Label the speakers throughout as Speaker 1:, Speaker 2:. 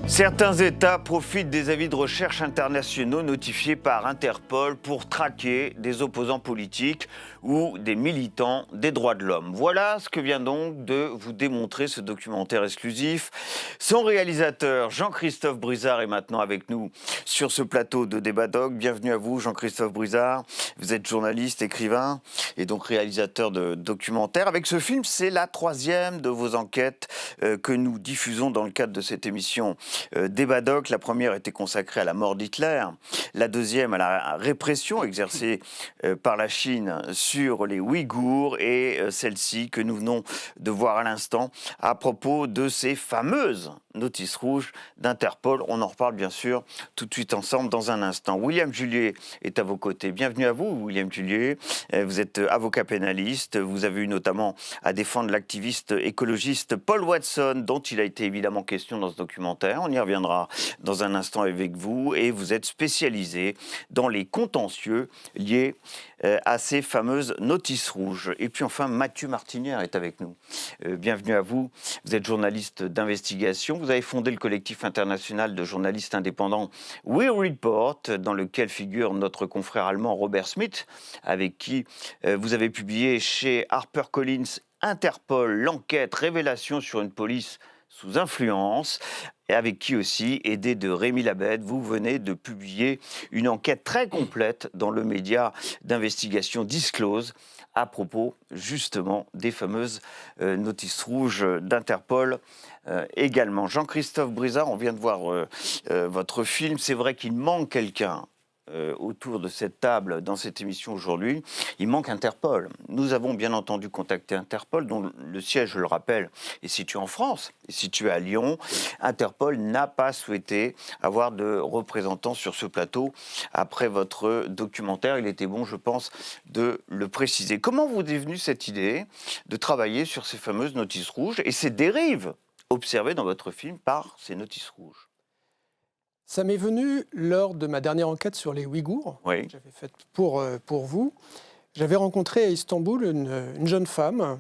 Speaker 1: Certains États profitent des avis de recherche internationaux notifiés par Interpol pour traquer des opposants politiques ou des militants des droits de l'homme. Voilà ce que vient donc de vous démontrer ce documentaire exclusif. Son réalisateur, Jean-Christophe Brizard, est maintenant avec nous sur ce plateau de Débat Doc. Bienvenue à vous, Jean-Christophe Brizard. Vous êtes journaliste, écrivain et donc réalisateur de documentaires. Avec ce film, c'est la troisième de vos enquêtes que nous diffusons dans le cadre de cette émission Débat Doc. La première était consacrée à la mort d'Hitler, la deuxième à la répression exercée par la Chine sur les Ouïghours et celle-ci que nous venons de voir à l'instant à propos de ces fameuses notices rouges d'Interpol. On en reparle bien sûr tout de suite ensemble dans un instant. William Julier est à vos côtés. Bienvenue à vous, William Julier. Vous êtes avocat pénaliste. Vous avez eu notamment à défendre l'activiste écologiste Paul Watson, dont il a été évidemment question dans ce documentaire. On y reviendra dans un instant avec vous. Et vous êtes spécialisé dans les contentieux liés à ces fameuses notices rouges. Et puis enfin, Mathieu Martinière est avec nous. Bienvenue à vous. Vous êtes journaliste d'investigation. Vous avez fondé le collectif international de journalistes indépendants We Report, dans lequel figure notre confrère allemand Robert Smith, avec qui vous avez publié chez HarperCollins Interpol, l'enquête révélation sur une police sous influence, et avec qui aussi, aidé de Rémi Labède, vous venez de publier une enquête très complète dans le média d'investigation Disclose à propos justement des fameuses notices rouges d'Interpol également. Jean-Christophe Brizard, on vient de voir votre film. C'est vrai qu'il manque quelqu'un autour de cette table dans cette émission aujourd'hui. Il manque Interpol. Nous avons bien entendu contacté Interpol, dont le siège, je le rappelle, est situé en France, est situé à Lyon. Interpol n'a pas souhaité avoir de représentants sur ce plateau après votre documentaire. Il était bon, je pense, de le préciser. Comment vous est venue cette idée de travailler sur ces fameuses notices rouges et ces dérives observées dans votre film par ces notices rouges?
Speaker 2: Ça m'est venu lors de ma dernière enquête sur les Ouïghours,
Speaker 1: Oui.
Speaker 2: que j'avais faite pour vous. J'avais rencontré à Istanbul une jeune femme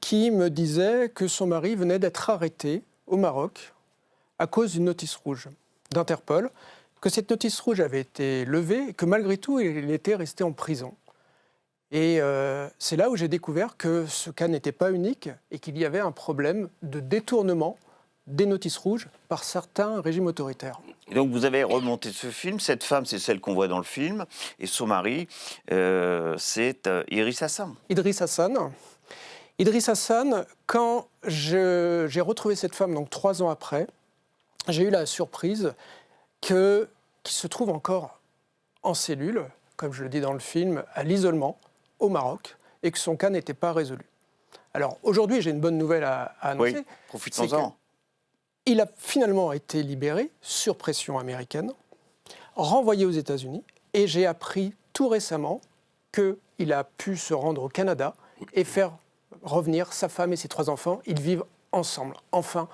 Speaker 2: qui me disait que son mari venait d'être arrêté au Maroc à cause d'une notice rouge d'Interpol, que cette notice rouge avait été levée et que malgré tout, il était resté en prison. Et c'est là où j'ai découvert que ce cas n'était pas unique et qu'il y avait un problème de détournement des notices rouges par certains régimes autoritaires.
Speaker 1: Et donc vous avez remonté ce film. Cette femme, c'est celle qu'on voit dans le film. Et son mari, c'est Idriss Hassan.
Speaker 2: Idriss Hassan. Idriss Hassan, quand j'ai retrouvé cette femme, donc 3 ans après, j'ai eu la surprise qu'il se trouve encore en cellule, comme je le dis dans le film, à l'isolement, au Maroc, et que son cas n'était pas résolu. Alors aujourd'hui, j'ai une bonne nouvelle à annoncer.
Speaker 1: Oui, profitons-en.
Speaker 2: Il a finalement été libéré sur pression américaine, renvoyé aux États-Unis, et j'ai appris tout récemment qu'il a pu se rendre au Canada et faire revenir sa femme et ses 3 enfants. Ils vivent ensemble, enfin,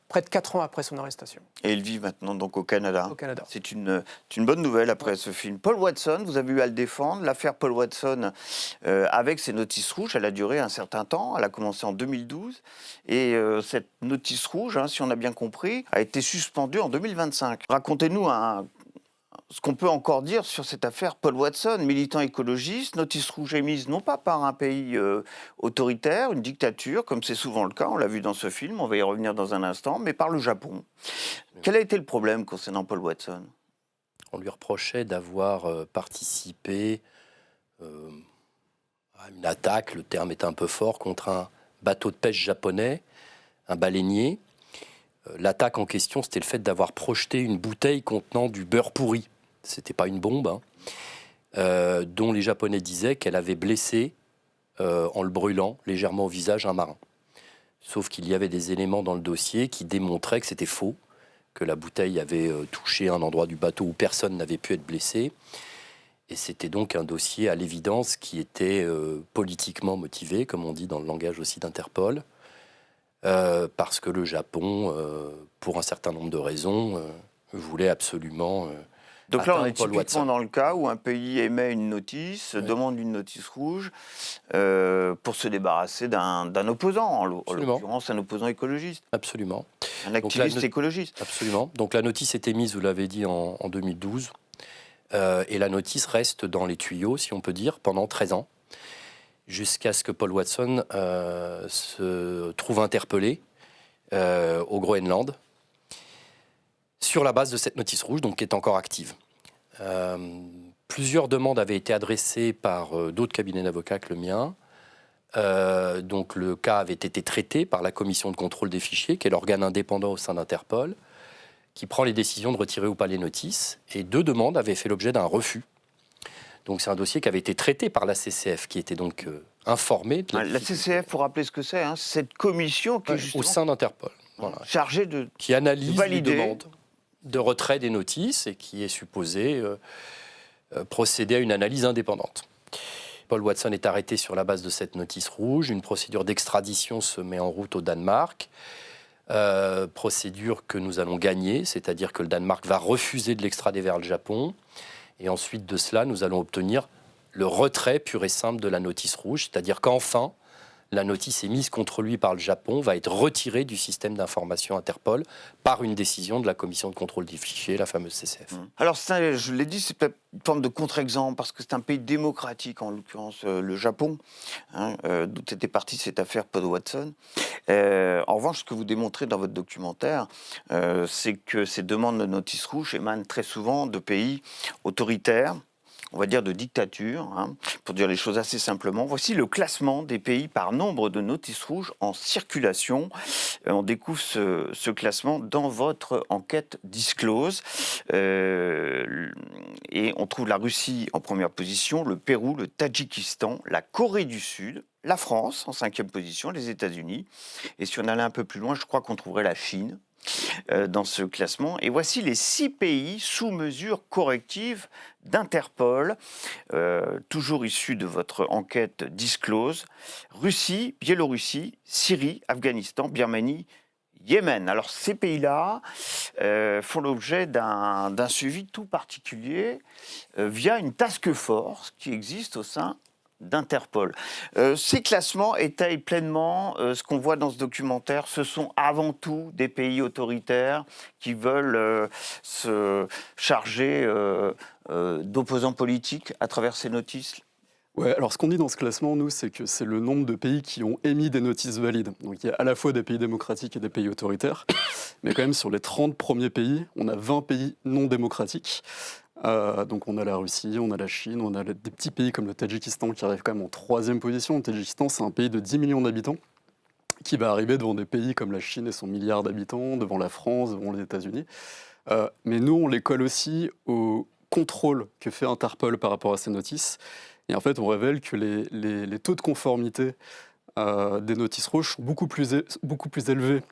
Speaker 2: près de 4 ans après son arrestation.
Speaker 1: Et il vit maintenant donc au Canada.
Speaker 2: Au Canada.
Speaker 1: C'est une bonne nouvelle après ce film. Paul Watson, vous avez eu à le défendre. L'affaire Paul Watson, avec ses notices rouges, elle a duré un certain temps. Elle a commencé en 2012. Et cette notice rouge, si on a bien compris, a été suspendue en 2025. Racontez-nous ce qu'on peut encore dire sur cette affaire Paul Watson, militant écologiste, notice rouge émise non pas par un pays autoritaire, une dictature, comme c'est souvent le cas, on l'a vu dans ce film, on va y revenir dans un instant, mais par le Japon. Quel a été le problème concernant Paul Watson ?
Speaker 3: On lui reprochait d'avoir participé à une attaque, le terme est un peu fort, contre un bateau de pêche japonais, un baleinier. L'attaque en question, c'était le fait d'avoir projeté une bouteille contenant du beurre pourri. C'était pas une bombe, dont les Japonais disaient qu'elle avait blessé, en le brûlant légèrement au visage, un marin. Sauf qu'il y avait des éléments dans le dossier qui démontraient que c'était faux, que la bouteille avait touché un endroit du bateau où personne n'avait pu être blessé. Et c'était donc un dossier, à l'évidence, qui était politiquement motivé, comme on dit dans le langage aussi d'Interpol, parce que le Japon, pour un certain nombre de raisons, voulait absolument...
Speaker 1: Donc là, on est
Speaker 3: Paul
Speaker 1: typiquement
Speaker 3: Watson.
Speaker 1: dans le cas où un pays émet une notice, demande une notice rouge pour se débarrasser d'un opposant, en
Speaker 3: Absolument.
Speaker 1: l'occurrence un opposant écologiste.
Speaker 3: Absolument.
Speaker 1: Un activiste écologiste.
Speaker 3: Absolument. Donc la notice était mise, vous l'avez dit, en 2012. Et la notice reste dans les tuyaux, si on peut dire, pendant 13 ans, jusqu'à ce que Paul Watson se trouve interpellé au Groenland, sur la base de cette notice rouge, donc qui est encore active. Plusieurs demandes avaient été adressées par d'autres cabinets d'avocats que le mien. Donc le cas avait été traité par la commission de contrôle des fichiers, qui est l'organe indépendant au sein d'Interpol, qui prend les décisions de retirer ou pas les notices. Et 2 demandes avaient fait l'objet d'un refus. Donc c'est un dossier qui avait été traité par la CCF, qui était donc informée de
Speaker 1: la CCF, pour rappeler ce que c'est, cette commission qui est justement
Speaker 3: au sein d'Interpol,
Speaker 1: chargée de
Speaker 3: qui analyse les
Speaker 1: valider
Speaker 3: demandes de retrait des notices et qui est supposée procéder à une analyse indépendante. Paul Watson est arrêté sur la base de cette notice rouge. Une procédure d'extradition se met en route au Danemark. Procédure que nous allons gagner, c'est-à-dire que le Danemark va refuser de l'extrader vers le Japon. Et ensuite de cela, nous allons obtenir le retrait pur et simple de la notice rouge, c'est-à-dire qu'enfin, la notice émise contre lui par le Japon va être retirée du système d'information Interpol par une décision de la commission de contrôle des fichiers, la fameuse CCF.
Speaker 1: Alors, je l'ai dit, c'est peut-être une forme de contre-exemple, parce que c'est un pays démocratique, en l'occurrence le Japon, d'où était partie cette affaire Paul Watson. En revanche, ce que vous démontrez dans votre documentaire, c'est que ces demandes de notice rouge émanent très souvent de pays autoritaires, on va dire de dictature, pour dire les choses assez simplement. Voici le classement des pays par nombre de notices rouges en circulation. On découvre ce classement dans votre enquête Disclose. Et on trouve la Russie en première position, le Pérou, le Tadjikistan, la Corée du Sud, la France en 5e position, les États-Unis. Et si on allait un peu plus loin, je crois qu'on trouverait la Chine dans ce classement. Et voici les 6 pays sous mesure corrective d'Interpol, toujours issus de votre enquête Disclose: Russie, Biélorussie, Syrie, Afghanistan, Birmanie, Yémen. Alors ces pays-là font l'objet d'un suivi tout particulier via une task force qui existe au sein d'Interpol. Ces classements étayent pleinement ce qu'on voit dans ce documentaire. Ce sont avant tout des pays autoritaires qui veulent se charger d'opposants politiques à travers ces notices.
Speaker 4: Ouais, alors ce qu'on dit dans ce classement, nous, c'est que c'est le nombre de pays qui ont émis des notices valides. Donc il y a à la fois des pays démocratiques et des pays autoritaires, mais quand même sur les 30 premiers pays, on a 20 pays non démocratiques. Donc on a la Russie, on a la Chine, on a des petits pays comme le Tadjikistan qui arrive quand même en 3e position. Le Tadjikistan, c'est un pays de 10 millions d'habitants qui va arriver devant des pays comme la Chine et son milliard d'habitants, devant la France, devant les États-Unis. Mais nous, on les colle aussi au contrôle que fait Interpol par rapport à ces notices. Et en fait, on révèle que les taux de conformité des notices rouges sont beaucoup plus élevés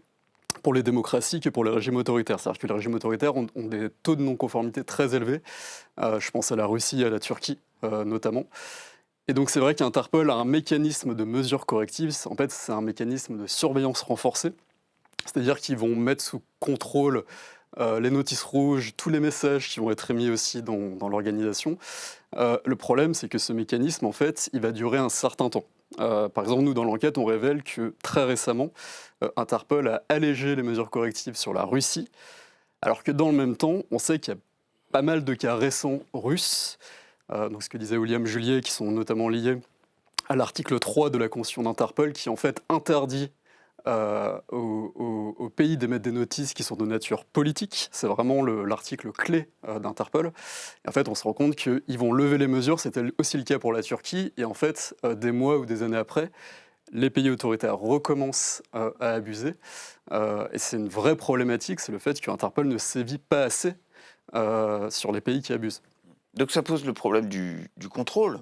Speaker 4: pour les démocraties que pour les régimes autoritaires. C'est-à-dire que les régimes autoritaires ont des taux de non-conformité très élevés. Je pense à la Russie et à la Turquie, notamment. Et donc c'est vrai qu'Interpol a un mécanisme de mesure corrective. En fait, c'est un mécanisme de surveillance renforcée. C'est-à-dire qu'ils vont mettre sous contrôle les notices rouges, tous les messages qui vont être émis aussi dans l'organisation. Le problème, c'est que ce mécanisme, en fait, il va durer un certain temps. Par exemple, nous, dans l'enquête, on révèle que très récemment, Interpol a allégé les mesures correctives sur la Russie, alors que dans le même temps, on sait qu'il y a pas mal de cas récents russes, donc ce que disait William Julier, qui sont notamment liés à l'article 3 de la Convention d'Interpol, qui en fait interdit aux pays d'émettre des notices qui sont de nature politique. C'est vraiment l'article clé d'Interpol. Et en fait, on se rend compte qu'ils vont lever les mesures. C'était aussi le cas pour la Turquie. Et en fait, des mois ou des années après, les pays autoritaires recommencent à abuser. Et c'est une vraie problématique, c'est le fait qu'Interpol ne sévit pas assez sur les pays qui abusent.
Speaker 1: Donc ça pose le problème du contrôle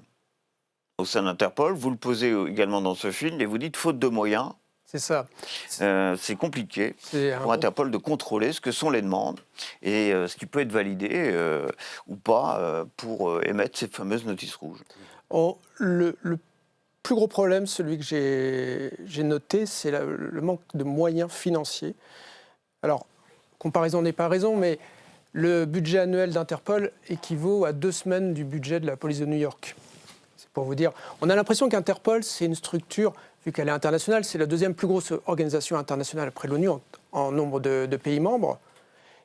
Speaker 1: au sein d'Interpol. Vous le posez également dans ce film et vous dites faute de moyens.
Speaker 2: C'est ça.
Speaker 1: C'est compliqué pour Interpol de contrôler ce que sont les demandes et ce qui peut être validé ou pas pour émettre ces fameuses notices rouges.
Speaker 2: Le plus gros problème, celui que j'ai noté, c'est le manque de moyens financiers. Alors, comparaison n'est pas raison, mais le budget annuel d'Interpol équivaut à 2 semaines du budget de la police de New York. C'est pour vous dire. On a l'impression qu'Interpol, c'est une structure, vu qu'elle est internationale, c'est la 2e plus grosse organisation internationale après l'ONU en nombre de pays membres,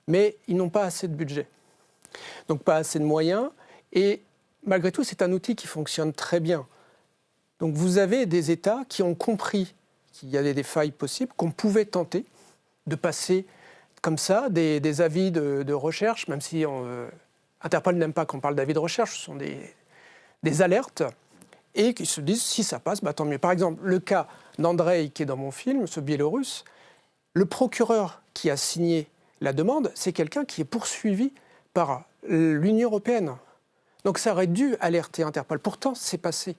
Speaker 2: mais ils n'ont pas assez de budget. Donc pas assez de moyens, et malgré tout, c'est un outil qui fonctionne très bien. Donc vous avez des États qui ont compris qu'il y avait des failles possibles, qu'on pouvait tenter de passer comme ça des avis de recherche, même si Interpol n'aime pas qu'on parle d'avis de recherche, ce sont des alertes, et qui se disent si ça passe, tant mieux. Par exemple, le cas d'Andrei qui est dans mon film, ce Biélorusse, le procureur qui a signé la demande, c'est quelqu'un qui est poursuivi par l'Union européenne. Donc ça aurait dû alerter Interpol. Pourtant, c'est passé.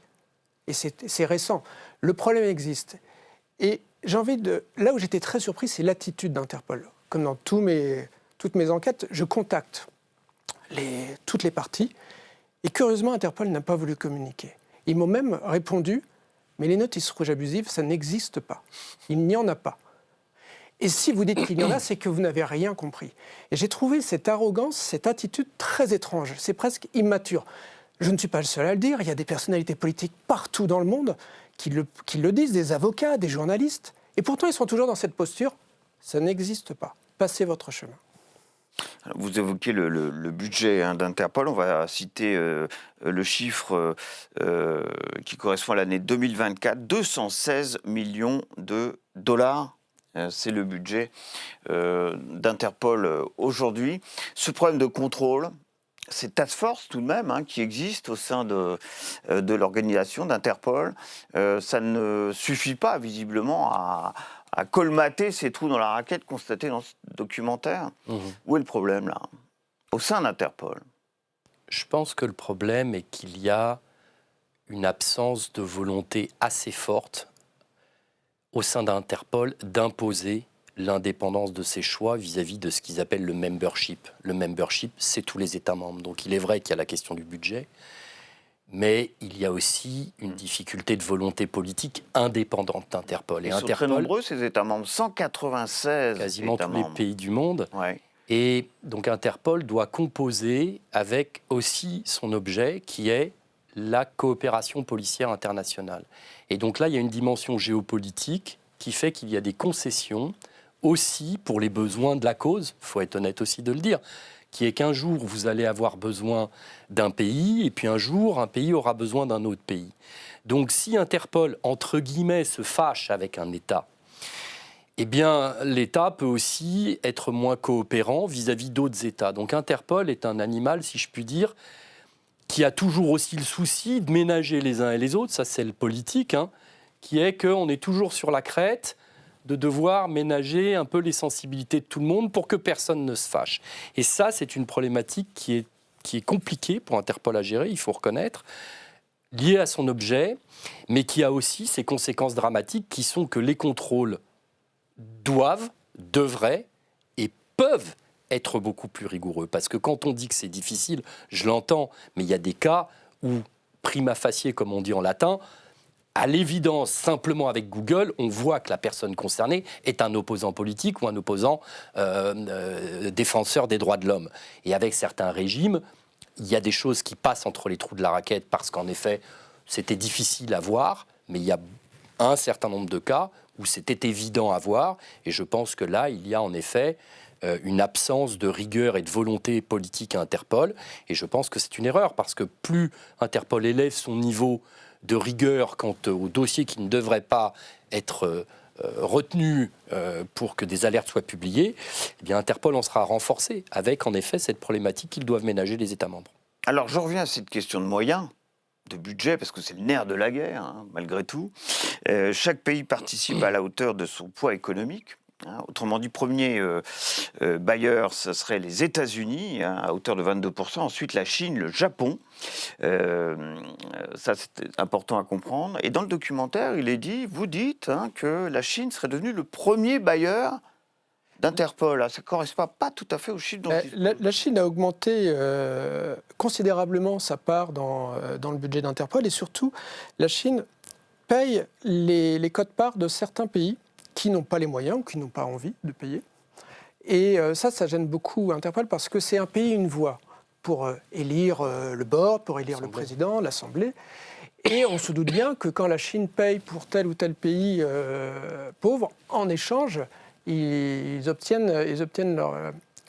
Speaker 2: Et c'est récent. Le problème existe. Et là où j'étais très surpris, c'est l'attitude d'Interpol. Comme dans toutes mes enquêtes, je contacte toutes les parties. Et curieusement, Interpol n'a pas voulu communiquer. Ils m'ont même répondu, mais les notices rouges abusives, ça n'existe pas. Il n'y en a pas. Et si vous dites qu'il y en a, c'est que vous n'avez rien compris. Et j'ai trouvé cette arrogance, cette attitude très étrange. C'est presque immature. Je ne suis pas le seul à le dire. Il y a des personnalités politiques partout dans le monde qui le disent, des avocats, des journalistes. Et pourtant, ils sont toujours dans cette posture. Ça n'existe pas. Passez votre chemin.
Speaker 1: Vous évoquez le budget d'Interpol. On va citer le chiffre qui correspond à l'année 2024. 216 millions de dollars. C'est le budget d'Interpol aujourd'hui. Ce problème de contrôle, ces task force tout de même qui existent au sein de l'organisation d'Interpol, ça ne suffit pas visiblement à colmater ces trous dans la raquette constatés dans ce documentaire. Où est le problème là, au sein d'Interpol?
Speaker 3: Je pense que le problème est qu'il y a une absence de volonté assez forte au sein d'Interpol d'imposer l'indépendance de ses choix vis-à-vis de ce qu'ils appellent le membership. Le membership, c'est tous les États membres. Donc il est vrai qu'il y a la question du budget, mais il y a aussi une difficulté de volonté politique indépendante d'Interpol.
Speaker 1: Ils sont très nombreux, ces États membres, 196
Speaker 3: quasiment
Speaker 1: États
Speaker 3: tous
Speaker 1: membres.
Speaker 3: Les pays du monde.
Speaker 1: Ouais.
Speaker 3: Et donc Interpol doit composer avec aussi son objet qui est la coopération policière internationale. Et donc là, il y a une dimension géopolitique qui fait qu'il y a des concessions aussi pour les besoins de la cause, il faut être honnête aussi de le dire, qui est qu'un jour, vous allez avoir besoin d'un pays, et puis un jour, un pays aura besoin d'un autre pays. Donc si Interpol, entre guillemets, se fâche avec un État, eh bien, l'État peut aussi être moins coopérant vis-à-vis d'autres États. Donc Interpol est un animal, si je puis dire, qui a toujours aussi le souci de ménager les uns et les autres, ça c'est le politique, qui est qu'on est toujours sur la crête de devoir ménager un peu les sensibilités de tout le monde pour que personne ne se fâche. Et ça, c'est une problématique qui est compliquée pour Interpol à gérer, il faut reconnaître, liée à son objet, mais qui a aussi ses conséquences dramatiques qui sont que les contrôles devraient et peuvent être beaucoup plus rigoureux. Parce que quand on dit que c'est difficile, je l'entends, mais il y a des cas où, prima facie, comme on dit en latin, à l'évidence, simplement avec Google, on voit que la personne concernée est un opposant politique ou un opposant défenseur des droits de l'homme. Et avec certains régimes, il y a des choses qui passent entre les trous de la raquette parce qu'en effet, c'était difficile à voir, mais il y a un certain nombre de cas où c'était évident à voir. Et je pense que là, il y a en effet une absence de rigueur et de volonté politique à Interpol. Et je pense que c'est une erreur parce que plus Interpol élève son niveau de rigueur quant aux dossiers qui ne devraient pas être retenus pour que des alertes soient publiées, eh bien Interpol en sera renforcé avec en effet cette problématique qu'ils doivent ménager les États membres.
Speaker 1: Alors je reviens à cette question de moyens, de budget, parce que c'est le nerf de la guerre, malgré tout. Chaque pays participe à la hauteur de son poids économique. Autrement dit, premier bailleur, ce serait les États-Unis, à hauteur de 22%. Ensuite, la Chine, le Japon. Ça, c'est important à comprendre. Et dans le documentaire, il est dit, vous dites que la Chine serait devenue le premier bailleur d'Interpol. Ça ne correspond pas tout à fait aux chiffres dont
Speaker 2: la Chine a augmenté considérablement sa part dans le budget d'Interpol. Et surtout, la Chine paye les quotes-parts de certains pays qui n'ont pas les moyens ou qui n'ont pas envie de payer. Et ça gêne beaucoup Interpol parce que c'est un pays, une voix pour élire le board, pour élire le président, l'Assemblée. Et on se doute bien que quand la Chine paye pour tel ou tel pays pauvre, en échange, ils obtiennent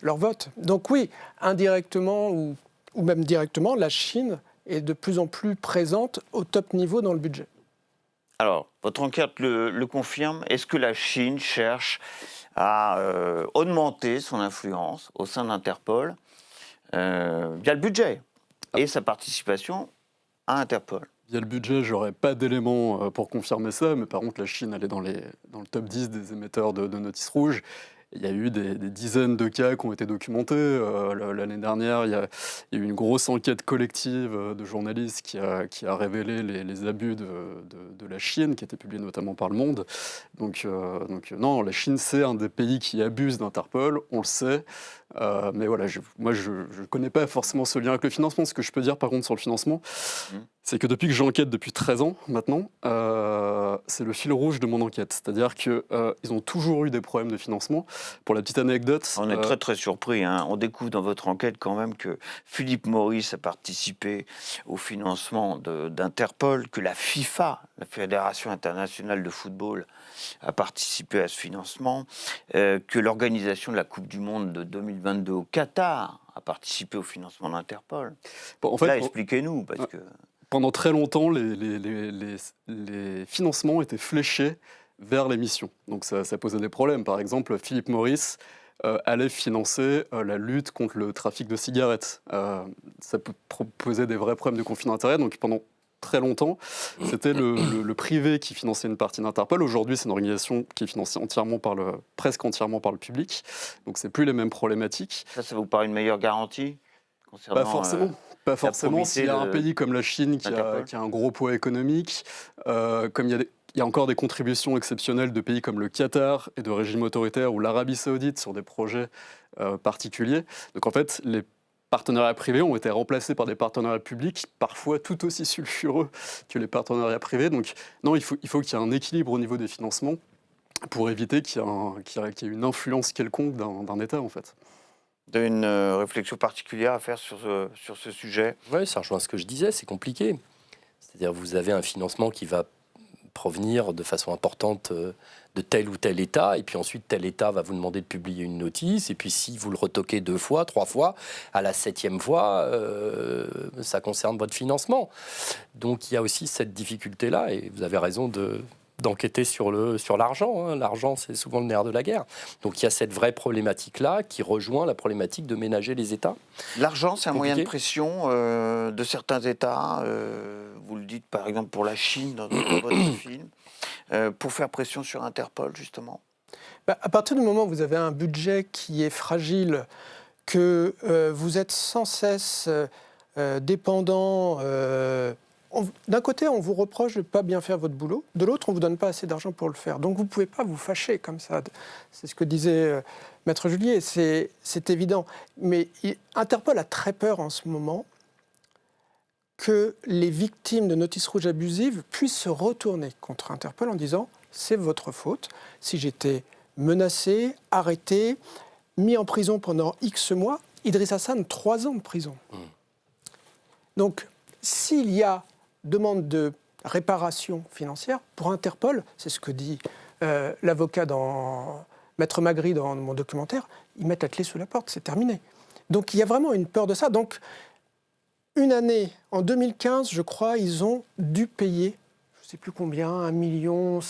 Speaker 2: leur vote. Donc oui, indirectement ou même directement, la Chine est de plus en plus présente au top niveau dans le budget.
Speaker 1: Alors, votre enquête le confirme. Est-ce que la Chine cherche à augmenter son influence au sein d'Interpol via le budget et sa participation à Interpol?
Speaker 4: Via le budget, j'aurais pas d'éléments pour confirmer ça, mais par contre, la Chine, elle est dans le top 10 des émetteurs de notices rouges. Il y a eu des dizaines de cas qui ont été documentés. L'année dernière, il y a eu une grosse enquête collective de journalistes qui a révélé les abus de la Chine, qui était publiée notamment par Le Monde. Donc non, la Chine, c'est un des pays qui abuse d'Interpol, on le sait. Mais voilà, moi, je ne connais pas forcément ce lien avec le financement. Ce que je peux dire, par contre, sur le financement, c'est que depuis que j'enquête depuis 13 ans, maintenant, c'est le fil rouge de mon enquête. C'est-à-dire qu'ils ont toujours eu des problèmes de financement. Pour la petite anecdote...
Speaker 1: On est très, très surpris. On découvre dans votre enquête quand même que Philippe Maurice a participé au financement d'Interpol, que la FIFA, la Fédération internationale de football, a participé à ce financement, que l'organisation de la Coupe du Monde de 2022 au Qatar a participé au financement d'Interpol.
Speaker 4: Bon, en fait,
Speaker 1: là, expliquez-nous, parce que...
Speaker 4: Pendant très longtemps, les financements étaient fléchés vers les missions. Donc ça posait des problèmes. Par exemple, Philippe Maurice allait financer la lutte contre le trafic de cigarettes. Ça posait des vrais problèmes de conflit d'intérêts. Donc pendant très longtemps, c'était le privé qui finançait une partie d'Interpol. Aujourd'hui, c'est une organisation qui est financée presque entièrement par le public. Donc c'est plus les mêmes problématiques.
Speaker 1: Ça vous paraît une meilleure garantie concernant...
Speaker 4: Pas forcément. Pas forcément. S'il y a un pays comme la Chine qui a un gros poids économique, comme il y a encore des contributions exceptionnelles de pays comme le Qatar et de régimes autoritaires ou l'Arabie Saoudite sur des projets particuliers. Donc en fait, les partenariats privés ont été remplacés par des partenariats publics, parfois tout aussi sulfureux que les partenariats privés. Donc non, il faut qu'il y ait un équilibre au niveau des financements pour éviter qu'il y ait une influence quelconque d'un État, en fait.
Speaker 1: Vous avez une réflexion particulière à faire sur ce sujet?
Speaker 3: Oui, ça rejoint ce que je disais, c'est compliqué. C'est-à-dire vous avez un financement qui va provenir de façon importante de tel ou tel État, et puis ensuite tel État va vous demander de publier une notice, et puis si vous le retoquez 2 fois, 3 fois, à la 7e fois, ça concerne votre financement. Donc il y a aussi cette difficulté-là, et vous avez raison d'enquêter sur l'argent. L'argent, c'est souvent le nerf de la guerre. Donc il y a cette vraie problématique-là qui rejoint la problématique de ménager les États.
Speaker 1: L'argent, c'est un moyen de pression de certains États. Vous le dites par exemple pour la Chine dans votre film, pour faire pression sur Interpol, justement.
Speaker 2: À partir du moment où vous avez un budget qui est fragile, que vous êtes sans cesse dépendant... D'un côté, on vous reproche de ne pas bien faire votre boulot. De l'autre, on ne vous donne pas assez d'argent pour le faire. Donc, vous ne pouvez pas vous fâcher comme ça. C'est ce que disait Maître Julier. C'est évident. Mais Interpol a très peur en ce moment que les victimes de notices rouges abusives puissent se retourner contre Interpol en disant « c'est votre faute. Si j'étais menacé, arrêté, mis en prison pendant X mois, Idriss Hassan, 3 ans de prison. » Donc, s'il y a demande de réparation financière, pour Interpol, c'est ce que dit l'avocat Maître Magri dans mon documentaire, ils mettent la clé sous la porte, c'est terminé. Donc il y a vraiment une peur de ça. Donc une année, en 2015, je crois, ils ont dû payer, je ne sais plus combien, 1,5 million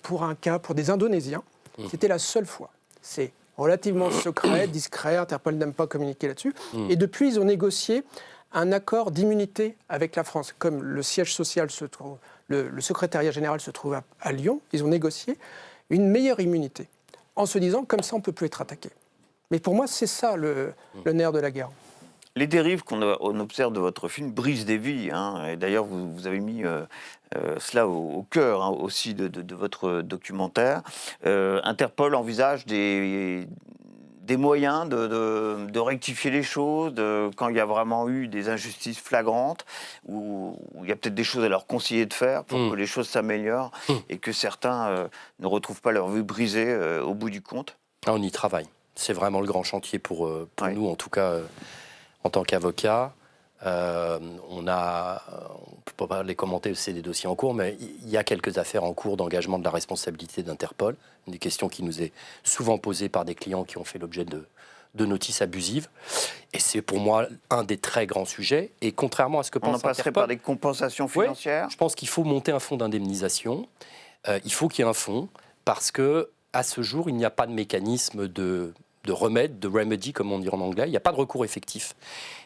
Speaker 2: pour un cas, pour des Indonésiens. C'était la seule fois. C'est relativement secret, discret, Interpol n'aime pas communiquer là-dessus. Et depuis, ils ont négocié un accord d'immunité avec la France. Comme le siège social se trouve, le secrétariat général se trouve à Lyon, ils ont négocié une meilleure immunité, en se disant, comme ça, on ne peut plus être attaqué. Mais pour moi, c'est ça le nerf de la guerre.
Speaker 1: Les dérives qu'on observe de votre film brisent des vies. Et d'ailleurs, vous avez mis cela au cœur aussi de votre documentaire. Interpol envisage des moyens de rectifier les choses quand il y a vraiment eu des injustices flagrantes, où il y a peut-être des choses à leur conseiller de faire pour que les choses s'améliorent et que certains ne retrouvent pas leur vie brisée au bout du compte.
Speaker 3: On y travaille. C'est vraiment le grand chantier pour nous, en tout cas, en tant qu'avocat. On ne peut pas les commenter, c'est des dossiers en cours, mais il y a quelques affaires en cours d'engagement de la responsabilité d'Interpol. Une question qui nous est souvent posée par des clients qui ont fait l'objet de notices abusives. Et c'est pour moi un des très grands sujets. Et contrairement à ce que pense Interpol...
Speaker 1: On en passerait par des compensations financières ?
Speaker 3: Oui, je pense qu'il faut monter un fonds d'indemnisation. Il faut qu'il y ait un fonds, parce qu'à ce jour, il n'y a pas de mécanisme de remède, de remedy, comme on dit en anglais. Il n'y a pas de recours effectif.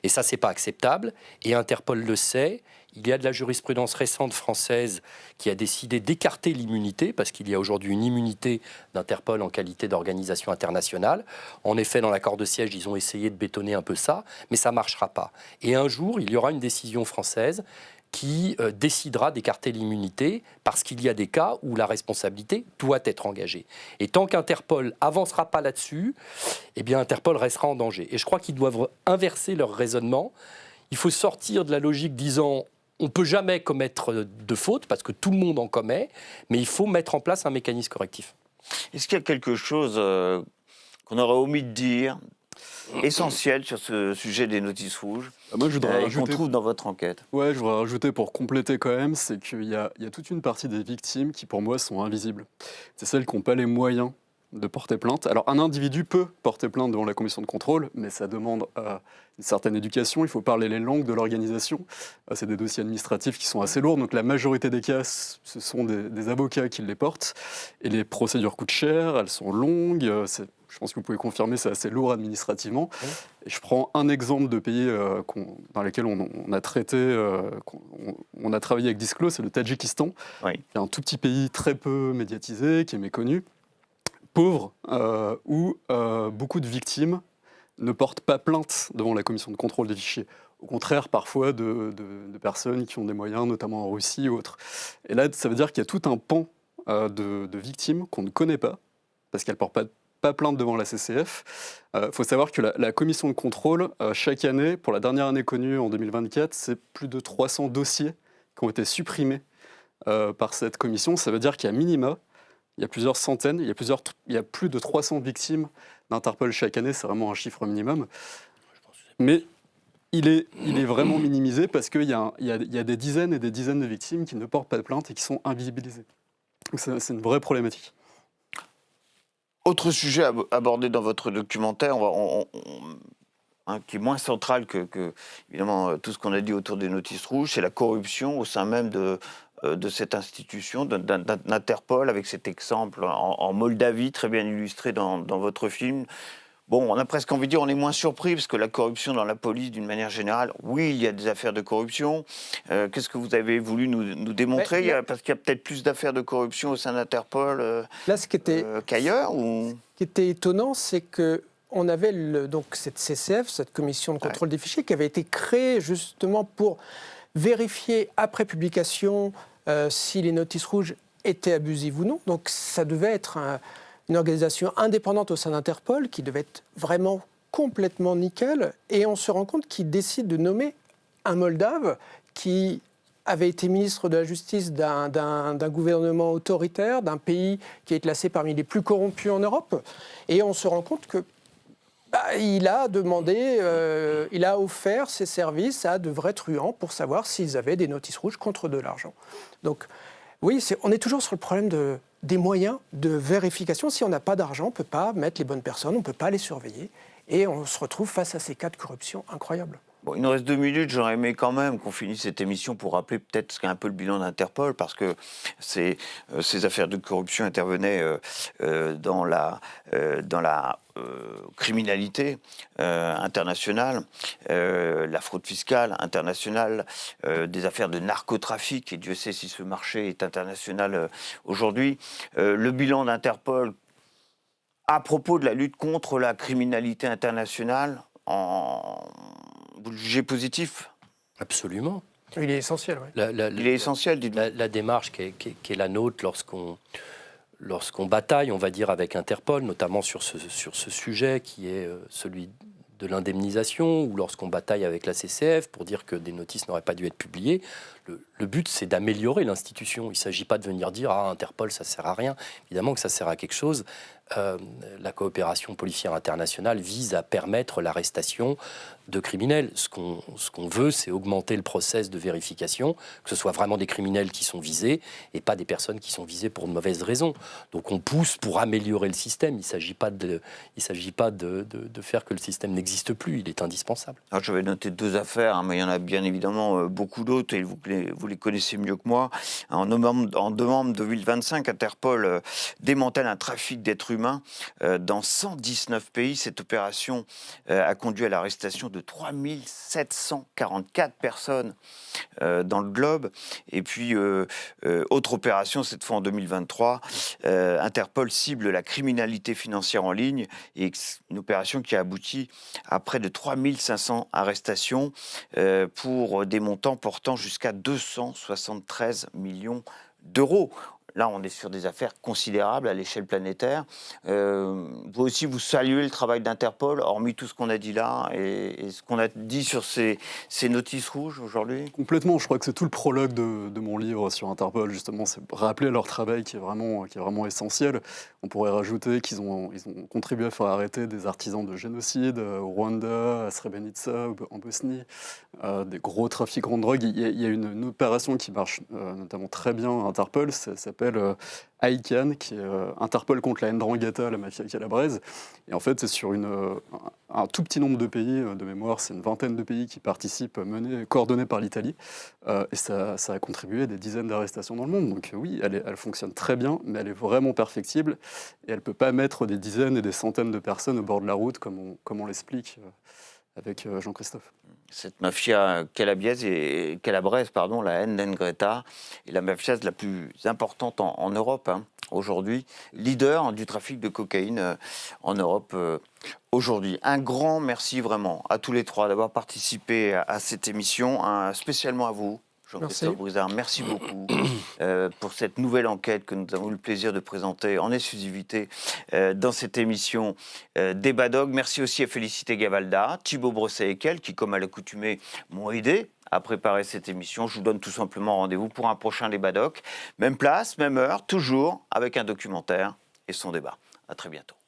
Speaker 3: Et ça, ce n'est pas acceptable. Et Interpol le sait. Il y a de la jurisprudence récente française qui a décidé d'écarter l'immunité, parce qu'il y a aujourd'hui une immunité d'Interpol en qualité d'organisation internationale. En effet, dans l'accord de siège, ils ont essayé de bétonner un peu ça, mais ça ne marchera pas. Et un jour, il y aura une décision française qui décidera d'écarter l'immunité, parce qu'il y a des cas où la responsabilité doit être engagée. Et tant qu'Interpol avancera pas là-dessus, eh bien Interpol restera en danger. Et je crois qu'ils doivent inverser leur raisonnement. Il faut sortir de la logique disant on ne peut jamais commettre de faute, parce que tout le monde en commet, mais il faut mettre en place un mécanisme correctif.
Speaker 1: Est-ce qu'il y a quelque chose qu'on aurait omis de dire, essentiel sur ce sujet des notices rouges,
Speaker 4: moi, je voudrais
Speaker 1: qu'on trouve dans votre enquête?
Speaker 4: Ouais, je voudrais rajouter pour compléter quand même, c'est qu'il y a toute une partie des victimes qui, pour moi, sont invisibles. C'est celles qui n'ont pas les moyens de porter plainte. Alors, un individu peut porter plainte devant la commission de contrôle, mais ça demande une certaine éducation. Il faut parler les langues de l'organisation. C'est des dossiers administratifs qui sont assez lourds, donc la majorité des cas, ce sont des avocats qui les portent. Et les procédures coûtent cher, elles sont longues. Je pense que vous pouvez confirmer, c'est assez lourd administrativement. Oui. Et je prends un exemple de pays dans lesquels on a traité, on a travaillé avec Disclose, c'est le Tadjikistan,
Speaker 1: oui.
Speaker 4: qui est un tout petit pays très peu médiatisé, qui est méconnu, pauvre, où beaucoup de victimes ne portent pas plainte devant la commission de contrôle des fichiers. Au contraire, parfois, de personnes qui ont des moyens, notamment en Russie ou autres. Et là, ça veut dire qu'il y a tout un pan de victimes qu'on ne connaît pas, parce qu'elles ne portent pas plainte devant la CCF. Faut savoir que la commission de contrôle, chaque année, pour la dernière année connue en 2024, c'est plus de 300 dossiers qui ont été supprimés par cette commission. Ça veut dire qu'il y a minima, il y a plusieurs centaines, il y a plus de 300 victimes d'Interpol chaque année, c'est vraiment un chiffre minimum. Mais il est vraiment minimisé parce qu'il y a des dizaines et des dizaines de victimes qui ne portent pas de plainte et qui sont invisibilisées. Donc c'est une vraie problématique.
Speaker 1: Autre sujet abordé dans votre documentaire, qui est moins central que évidemment, tout ce qu'on a dit autour des notices rouges, c'est la corruption au sein même de cette institution, d'Interpol, avec cet exemple en Moldavie, très bien illustré dans votre film. Bon, on a presque envie de dire, on est moins surpris, parce que la corruption dans la police, d'une manière générale, oui, il y a des affaires de corruption. Qu'est-ce que vous avez voulu nous démontrer parce qu'il y a peut-être plus d'affaires de corruption au sein d'Interpol qu'ailleurs ou...
Speaker 2: Ce qui était étonnant, c'est qu'on avait donc cette CCF, cette commission de contrôle des fichiers, qui avait été créée justement pour vérifier, après publication, si les notices rouges étaient abusives ou non. Donc ça devait être une organisation indépendante au sein d'Interpol qui devait être vraiment complètement nickel. Et on se rend compte qu'ils décident de nommer un Moldave qui avait été ministre de la Justice d'un gouvernement autoritaire, d'un pays qui est classé parmi les plus corrompus en Europe. Et on se rend compte que il a demandé, il a offert ses services à de vrais truands pour savoir s'ils avaient des notices rouges contre de l'argent. Donc oui, on est toujours sur le problème des moyens de vérification. Si on n'a pas d'argent, on ne peut pas mettre les bonnes personnes, on ne peut pas les surveiller. Et on se retrouve face à ces cas de corruption incroyables.
Speaker 1: Bon, il nous reste 2 minutes, j'aurais aimé quand même qu'on finisse cette émission pour rappeler peut-être ce qu'est un peu le bilan d'Interpol, parce que ces affaires de corruption intervenaient dans la criminalité internationale, la fraude fiscale internationale, des affaires de narcotrafic, et Dieu sait si ce marché est international aujourd'hui. Le bilan d'Interpol à propos de la lutte contre la criminalité internationale, vous le jugez positif?
Speaker 3: Absolument.
Speaker 2: Il est essentiel, oui.
Speaker 1: Il est essentiel, dites-vous.
Speaker 3: La démarche qui est la nôtre lorsqu'on bataille, on va dire, avec Interpol, notamment sur ce sujet qui est celui de l'indemnisation, ou lorsqu'on bataille avec la CCF pour dire que des notices n'auraient pas dû être publiées, le but, c'est d'améliorer l'institution. Il ne s'agit pas de venir dire « Ah, Interpol, ça ne sert à rien ». Évidemment que ça sert à quelque chose. la coopération policière internationale vise à permettre l'arrestation de criminels. Ce qu'on veut, c'est augmenter le process de vérification, que ce soit vraiment des criminels qui sont visés et pas des personnes qui sont visées pour de mauvaises raisons. Donc on pousse pour améliorer le système. Il ne s'agit pas de faire que le système n'existe plus. Il est indispensable.
Speaker 1: Alors, je vais noter 2 affaires, mais il y en a bien évidemment beaucoup d'autres et vous les connaissez mieux que moi. En novembre 2025, Interpol démantèle un trafic d'êtres humains dans 119 pays. Cette opération a conduit à l'arrestation de 3744 personnes dans le globe. Et puis, autre opération, cette fois en 2023, Interpol cible la criminalité financière en ligne, et une opération qui a abouti à près de 3500 arrestations pour des montants portant jusqu'à 273 millions d'euros. Là, on est sur des affaires considérables à l'échelle planétaire. Vous aussi, vous saluez le travail d'Interpol, hormis tout ce qu'on a dit là et ce qu'on a dit sur ces notices rouges aujourd'hui?
Speaker 4: Complètement, je crois que c'est tout le prologue de mon livre sur Interpol, justement, c'est rappeler leur travail qui est vraiment essentiel. On pourrait rajouter qu'ils ont contribué à faire arrêter des artisans de génocide au Rwanda, à Srebrenica, en Bosnie, des gros trafiquants de drogue. Il y a une opération qui marche notamment très bien à Interpol, ça s'appelle ICANN, qui est Interpol contre la Ndrangheta, la mafia calabraise. Et en fait, c'est sur un tout petit nombre de pays, de mémoire, c'est une vingtaine de pays qui participent, coordonnés par l'Italie. Et ça a contribué à des dizaines d'arrestations dans le monde. Donc oui, elle fonctionne très bien, mais elle est vraiment perfectible. Et elle ne peut pas mettre des dizaines et des centaines de personnes au bord de la route, comme on l'explique avec Jean-Christophe.
Speaker 1: Cette mafia calabraise, la Ndrangheta, est la mafia la plus importante en Europe aujourd'hui, leader du trafic de cocaïne en Europe aujourd'hui. Un grand merci vraiment à tous les 3 d'avoir participé à cette émission, spécialement à vous, Jean-Christophe Brizard. Merci beaucoup pour cette nouvelle enquête que nous avons eu le plaisir de présenter en exclusivité dans cette émission Débat Dog. Merci aussi à Félicité Gavalda, Thibaut Brosset-Ekel, qui, comme à l'accoutumée, m'ont aidé à préparer cette émission. Je vous donne tout simplement rendez-vous pour un prochain Débat Doc. Même place, même heure, toujours avec un documentaire et son débat. À très bientôt.